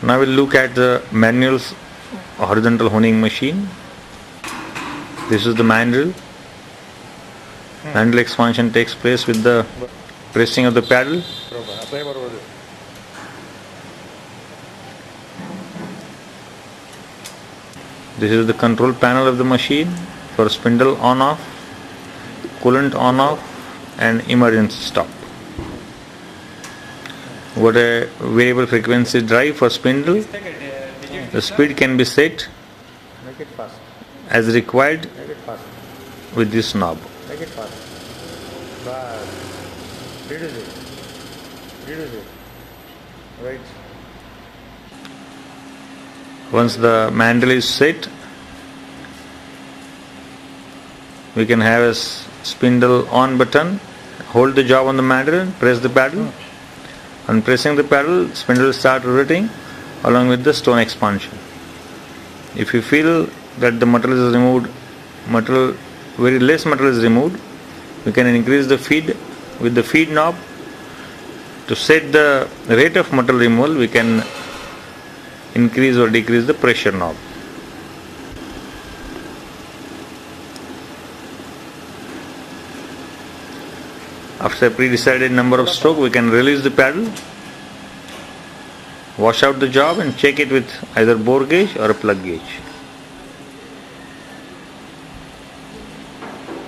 Now we'll look at the manual horizontal honing machine. This is the manual. Handle expansion takes place with the pressing of the paddle. This is the control panel of the machine for spindle on off, coolant on off and emergency stop. Got a variable frequency drive for spindle. The speed can be set Make it fast. as required Make it fast. with this knob. Make it fast. Bas. Reduce it. Reduce it. Right. Once the mandrel is set, we can have a spindle on button. Hold the job on the mandrel, press the paddle. On pressing the paddle, spindle will start rotating along with the stone expansion. If you feel that the material is removed, very less material is removed, we can increase the feed with the feed knob. To set the rate of material removal, we can increase or decrease the pressure knob. After a pre-decided number of strokes, we can release the paddle, wash out the job and check it with either bore gauge or a plug gauge.